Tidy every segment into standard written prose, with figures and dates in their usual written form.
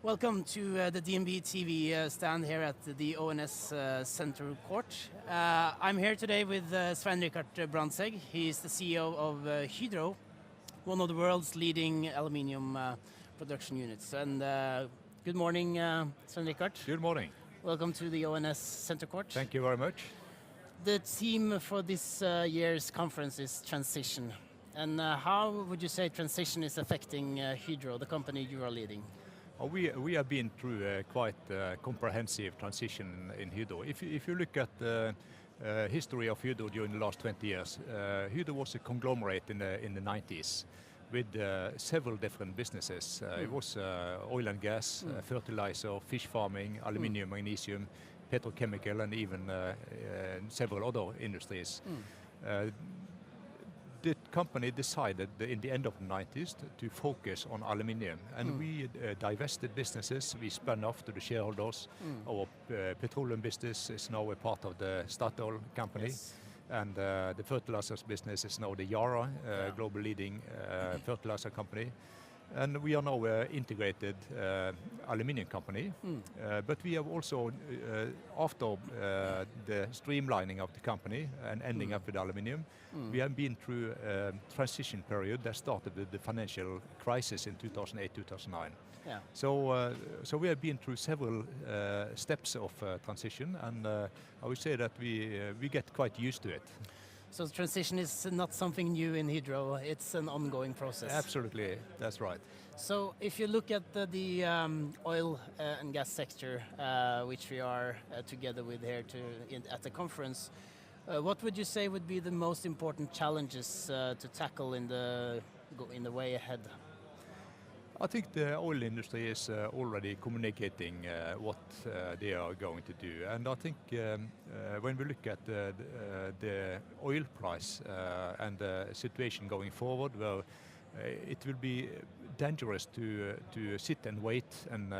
Welcome to the DNB TV stand here at the ONS Center Court. I'm here today with Svein Brandtzæg. He is the CEO of Hydro, one of the world's leading aluminium production units. And good morning, Svein. Good morning. Welcome to the ONS Center Court. Thank you very much. The theme for this year's conference is transition. And how would you say transition is affecting Hydro, the company you are leading? We have been through a quite comprehensive transition in Hydro. If you look at the history of Hydro during the last 20 years, Hydro was a conglomerate in the 90s with several different businesses. It was oil and gas, fertilizer, fish farming, aluminium, magnesium, petrochemical, and even several other industries. The company decided in the end of the 90s to focus on aluminium, and we divested businesses. We spun off to the shareholders. Our petroleum business is now a part of the Statoil company, and the fertilizers business is now the Yara, global leading fertilizer company. And we are now an integrated aluminium company, but we have also, after the streamlining of the company and ending up with aluminium, we have been through a transition period that started with the financial crisis in 2008-2009. Yeah. So we have been through several steps of transition, and I would say that we get quite used to it. So transition is not something new in Hydro, it's an ongoing process. Absolutely, that's right. So if you look at the oil and gas sector, which we are together with here at the conference, what would you say would be the most important challenges to tackle in the way ahead? I think the oil industry is already communicating what they are going to do, and I think when we look at the oil price and the situation going forward, well, it will be dangerous to sit and wait and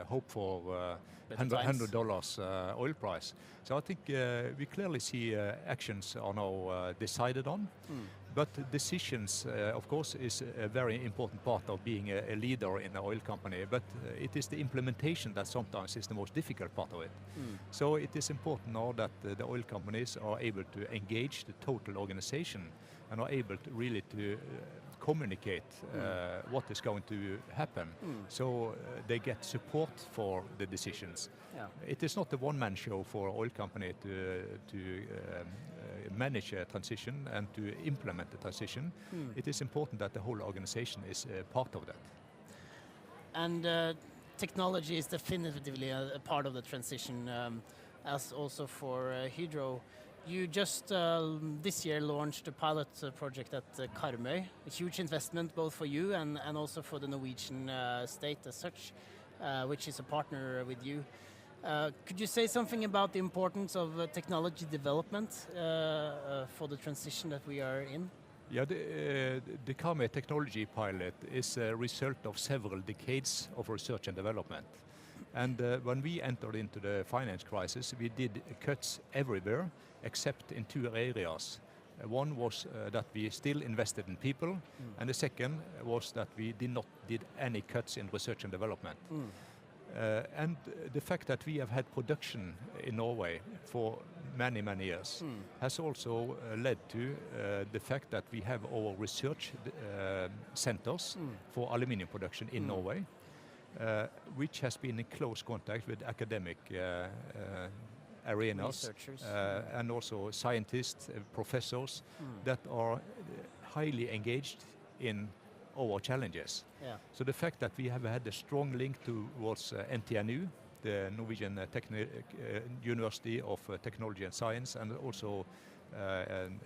hope for $100 oil price. So I think we clearly see actions are now decided on. But decisions, of course, is a very important part of being a leader in an oil company. But it is the implementation that sometimes is the most difficult part of it. So it is important now that the oil companies are able to engage the total organization and are able to really to communicate what is going to happen, so they get support for the decisions. Yeah. It is not a one-man show for an oil company to manage a transition and to implement the transition. It is important that the whole organization is part of that. And technology is definitively a part of the transition, as also for Hydro. You just this year launched a pilot project at Karmøy, a huge investment both for you and also for the Norwegian state as such, which is a partner with you. Could you say something about the importance of technology development for the transition that we are in? Yeah, the Karmøy technology pilot is a result of several decades of research and development. And when we entered into the finance crisis, we did cuts everywhere except in two areas. One was that we still invested in people, and the second was that we did any cuts in research and development. And the fact that we have had production in Norway for many, many years has also led to the fact that we have our research centers for aluminium production in Norway, which has been in close contact with academic arenas and also scientists, professors that are highly engaged in our challenges. Yeah. So the fact that we have had a strong link towards NTNU, the Norwegian University of Technology and Science, and also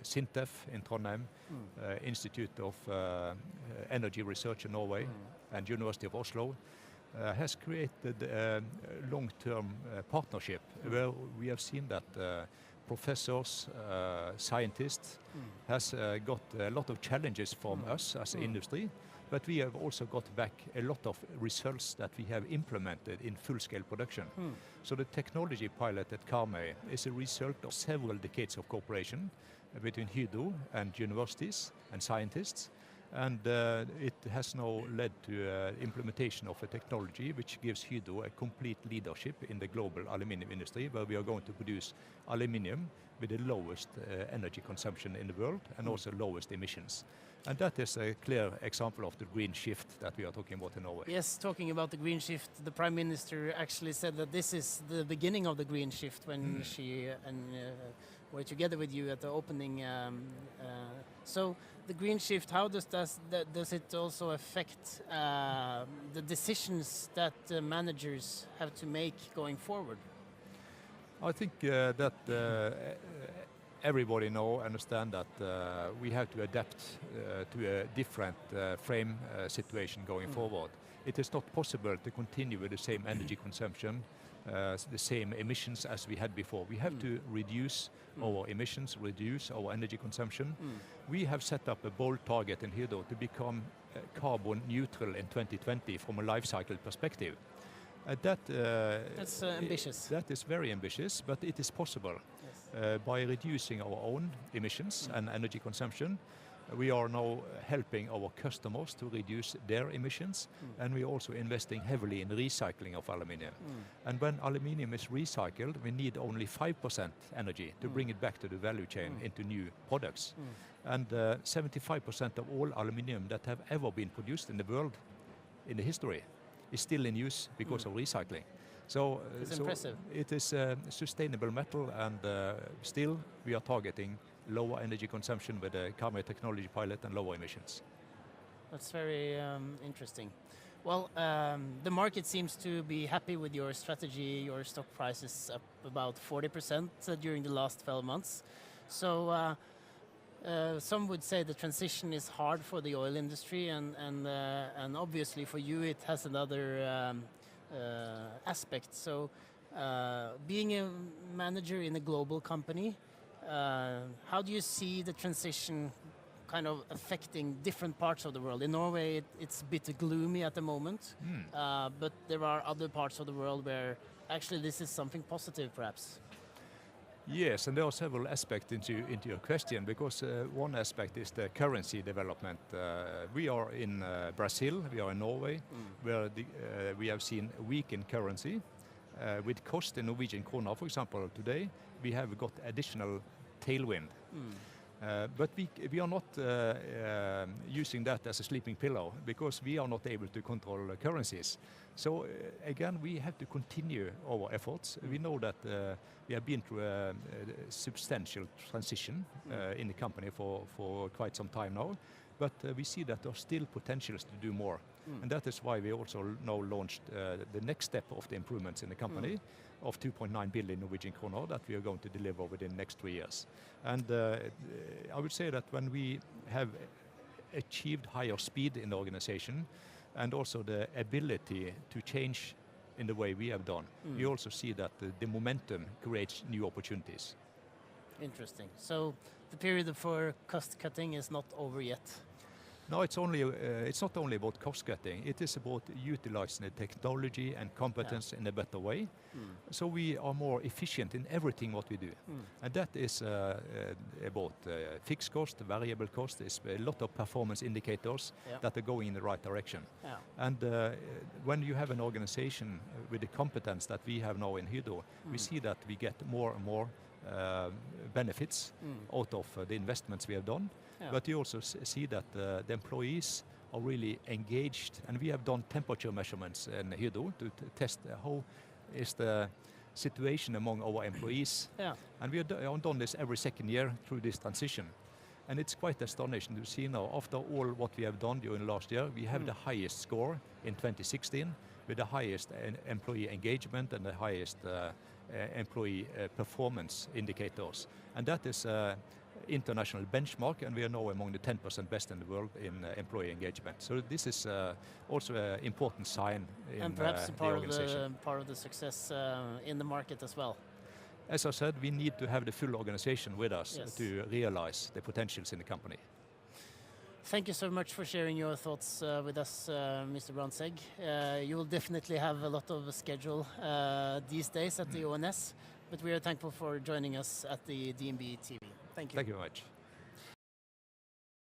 SINTEF in Trondheim, Institute of Energy Research in Norway, and University of Oslo, has created a long-term partnership where we have seen that professors, scientists has got a lot of challenges from us as an industry, but we have also got back a lot of results that we have implemented in full-scale production. So the technology pilot at Karmøy is a result of several decades of cooperation between Hydro and universities and scientists, And it has now led to implementation of a technology which gives Hydro a complete leadership in the global aluminium industry, where we are going to produce aluminium with the lowest energy consumption in the world and also lowest emissions. And that is a clear example of the green shift that we are talking about in Norway. Yes, talking about the green shift, the Prime Minister actually said that this is the beginning of the green shift when she were together with you at the opening. So the green shift, how does it also affect the decisions that managers have to make going forward? I think that everybody now understand that we have to adapt to a different frame situation going forward. It is not possible to continue with the same energy consumption, the same emissions as we had before. We have to reduce our emissions, reduce our energy consumption. We have set up a bold target in Hydro to become carbon neutral in 2020 from a life cycle perspective. That's ambitious. That is very ambitious, but it is possible. Yes. By reducing our own emissions and energy consumption, we are now helping our customers to reduce their emissions, and we are also investing heavily in recycling of aluminium. And when aluminium is recycled, we need only 5% energy to bring it back to the value chain into new products. And 75% of all aluminium that have ever been produced in the world, in the history, is still in use because of recycling. So, it's impressive. It is a sustainable metal, and still we are targeting lower energy consumption with a carbon technology pilot and lower emissions. That's very interesting. Well, the market seems to be happy with your strategy. Your stock price is up about 40% during the last 12 months. So some would say the transition is hard for the oil industry, and obviously for you it has another aspect. So being a manager in a global company, how do you see the transition kind of affecting different parts of the world? In Norway, it's a bit gloomy at the moment, but there are other parts of the world where actually this is something positive, perhaps. Yes, and there are several aspects into your question, because one aspect is the currency development. We are in Brazil, we are in Norway, where we have seen a weakened currency. With cost in Norwegian kroner, for example, today, we have got additional tailwind. But we are not using that as a sleeping pillow, because we are not able to control currencies. So again, we have to continue our efforts. We know that we have been through a substantial transition in the company for quite some time now, but we see that there are still potentials to do more. And that is why we also now launched the next step of the improvements in the company of 2.9 billion Norwegian kroner that we are going to deliver within the next 3 years. And I would say that when we have achieved higher speed in the organization, and also the ability to change in the way we have done, we also see that the momentum creates new opportunities. Interesting. So the period for cost cutting is not over yet. No, it's not only about cost cutting. It is about utilizing the technology and competence in a better way. So we are more efficient in everything what we do. And that is about fixed cost, variable cost. There's a lot of performance indicators that are going in the right direction. And when you have an organization with the competence that we have now in Hydro, we see that we get more and more benefits out of the investments we have done. But you also see that the employees are really engaged, and we have done temperature measurements in Hydro to test how is the situation among our employees. And we have done this every second year through this transition. And it's quite astonishing to see now, after all what we have done during last year, we have the highest score in 2016, with the highest employee engagement and the highest employee performance indicators. And that is international benchmark, and we are now among the 10% best in the world in employee engagement. So this is also an important sign in and perhaps the organization. part of the success in the market as well. As I said, we need to have the full organization with us Yes. to realize the potentials in the company. Thank you so much for sharing your thoughts with us, Mr. Brandtzæg. You will definitely have a lot of schedule these days at the ONS, but we are thankful for joining us at the DNB TV. Thank you. Thank you very much.